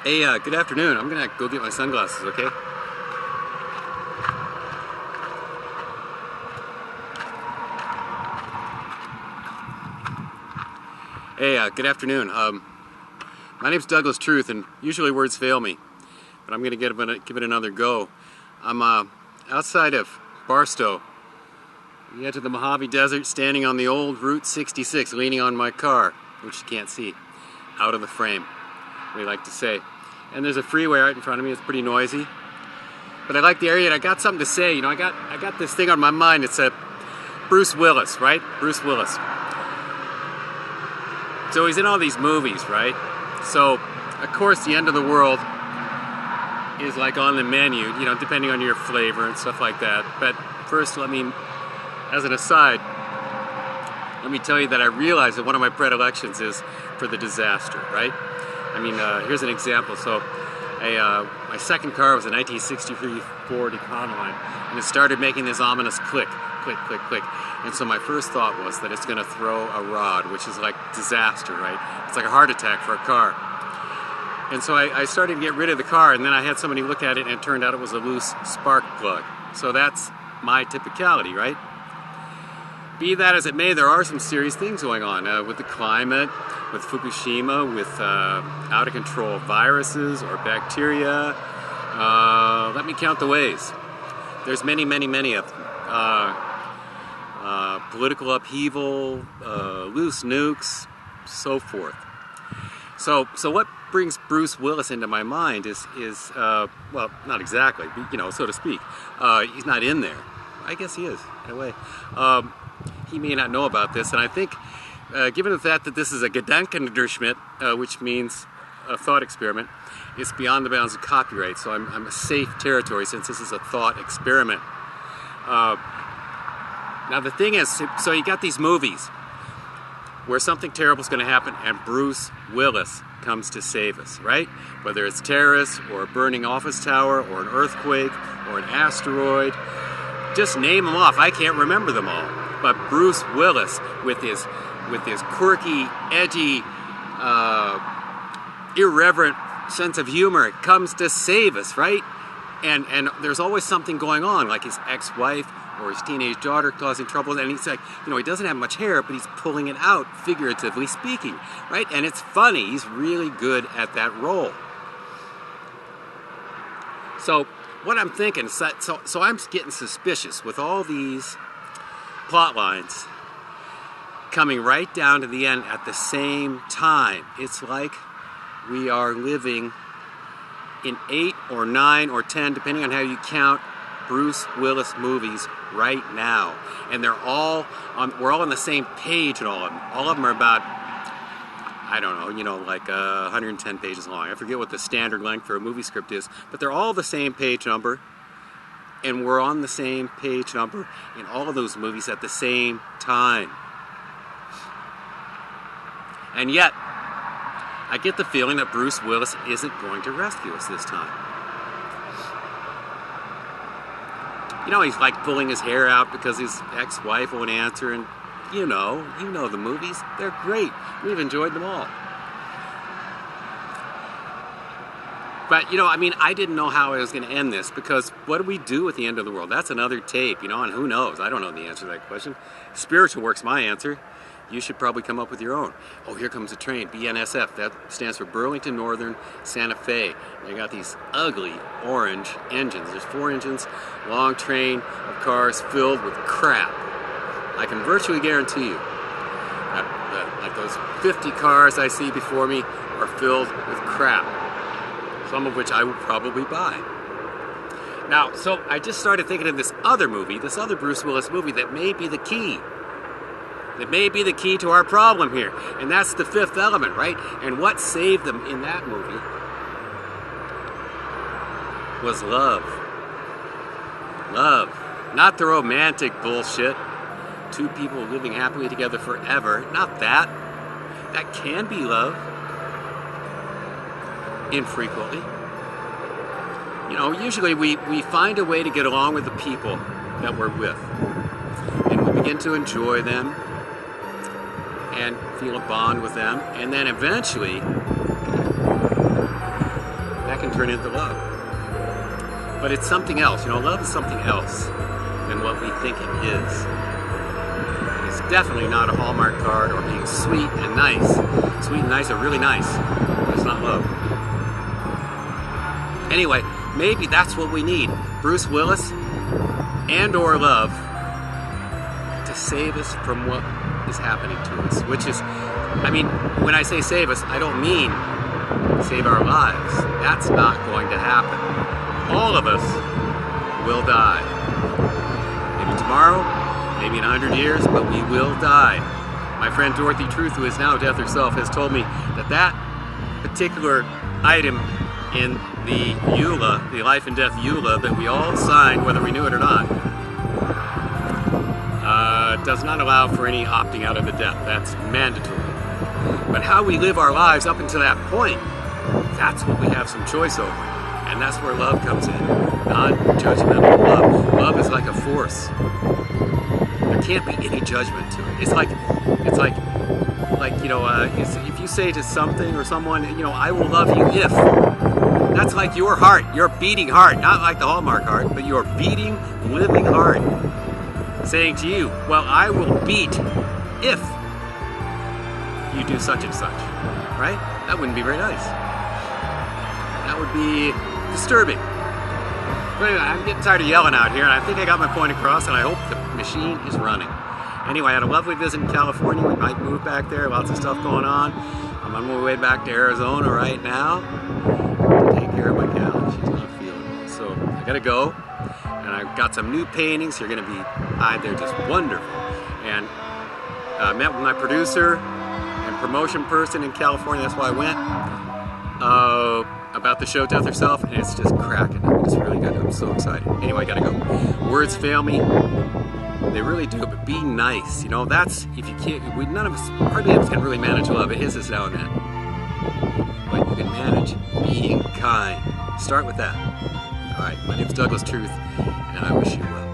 Hey, good afternoon. I'm gonna go get my sunglasses, okay? Hey, good afternoon. My name's Douglas Truth, and usually words fail me, but I'm gonna give it another go. I'm outside of Barstow, the edge of the Mojave Desert, standing on the old Route 66, leaning on my car, which you can't see, out of the frame, we like to say. And there's a freeway right in front of me. It's pretty noisy, but I like the area, and I got something to say. You know, I got this thing on my mind. It's a Bruce Willis, right? Bruce Willis. So he's in all these movies, right? So, of course, the end of the world is like on the menu, you know, depending on your flavor and stuff like that. But first, as an aside, let me tell you that I realize that one of my predilections is for the disaster, right? I mean, here's an example. So, my second car was a 1963 Ford Econoline, and it started making this ominous click, click, click, click. And so my first thought was that it's going to throw a rod, which is like disaster, right? It's like a heart attack for a car. And so I started to get rid of the car, and then I had somebody look at it, and it turned out it was a loose spark plug. So that's my typicality, right? Be that as it may, there are some serious things going on with the climate, with Fukushima, with out-of-control viruses or bacteria. Let me count the ways. There's many, many, many of them. Political upheaval, loose nukes, so forth. So what brings Bruce Willis into my mind is well, not exactly, you know, so to speak. He's not in there. I guess he is, in a way. He may not know about this, and I think, given the fact that this is a Gedankenexperiment, which means a thought experiment, it's beyond the bounds of copyright, so I'm a safe territory since this is a thought experiment. Now the thing is, so you got these movies where something terrible is going to happen and Bruce Willis comes to save us, right? Whether it's terrorists or a burning office tower or an earthquake or an asteroid, just name them off. I can't remember them all. But Bruce Willis, with his quirky, edgy, irreverent sense of humor, comes to save us, right? And there's always something going on, like his ex-wife or his teenage daughter causing trouble, and he's like, you know, he doesn't have much hair, but he's pulling it out, figuratively speaking, right? And it's funny. He's really good at that role. So what I'm thinking, so I'm getting suspicious with all these plot lines coming right down to the end at the same time. It's like we are living in 8 or 9 or 10, depending on how you count, Bruce Willis movies right now. And we're all on the same page and all of them. All of them are about, I don't know, you know, like 110 pages long. I forget what the standard length for a movie script is, but they're all the same page number. And we're on the same page number in all of those movies at the same time. And yet, I get the feeling that Bruce Willis isn't going to rescue us this time. You know, he's like pulling his hair out because his ex-wife won't answer, and you know the movies. They're great. We've enjoyed them all. But, you know, I mean, I didn't know how I was going to end this, because what do we do at the end of the world? That's another tape, you know, and who knows? I don't know the answer to that question. Spiritual Work's my answer. You should probably come up with your own. Oh, here comes a train, BNSF. That stands for Burlington Northern Santa Fe. They got these ugly orange engines. There's 4 engines, long train of cars filled with crap. I can virtually guarantee you that like those 50 cars I see before me are filled with crap. Some of which I will probably buy. Now, so I just started thinking of this other movie, this other Bruce Willis movie that may be the key. That may be the key to our problem here. And that's The Fifth Element, right? And what saved them in that movie was love. Love. Not the romantic bullshit. 2 people living happily together forever. Not that. That can be love. Infrequently. You know, usually we find a way to get along with the people that we're with. And we begin to enjoy them and feel a bond with them. And then eventually that can turn into love. But it's something else. You know, love is something else than what we think it is. It's definitely not a Hallmark card or being sweet and nice. Sweet and nice are really nice, but it's not love. Anyway, maybe that's what we need. Bruce Willis and or love to save us from what is happening to us. Which is, I mean, when I say save us, I don't mean save our lives. That's not going to happen. All of us will die. Maybe tomorrow, maybe in 100 years, but we will die. My friend Dorothy Truth, who is now death herself, has told me that that particular item in the EULA, the life and death EULA that we all sign, whether we knew it or not, does not allow for any opting out of the death. That's mandatory. But how we live our lives up until that point, that's what we have some choice over. And that's where love comes in. Non-judgmental love. Love is like a force. There can't be any judgment to it. It's like you know, if you say to something or someone, you know, I will love you if. That's like your heart, your beating heart, not like the Hallmark heart, but your beating, living heart, saying to you, well, I will beat if you do such and such, right? That wouldn't be very nice. That would be disturbing. But anyway, I'm getting tired of yelling out here, and I think I got my point across, and I hope the machine is running. Anyway, I had a lovely visit in California. We might move back there. Lots of stuff going on. I'm on my way back to Arizona right now to take care of my gal. She's not feeling well. So I gotta go. And I've got some new paintings. They're gonna be, they're just wonderful. And met with my producer and promotion person in California. That's why I went. About the show Death Herself, and it's just cracking. It's really good. I'm so excited. Anyway, I gotta go. Words fail me. They really do, but be nice. You know, that's, if you can't, none of us, hardly any of us can really manage love. It hits us now and then. But you can manage being kind. Start with that. All right, my name's Douglas Truth, and I wish you well.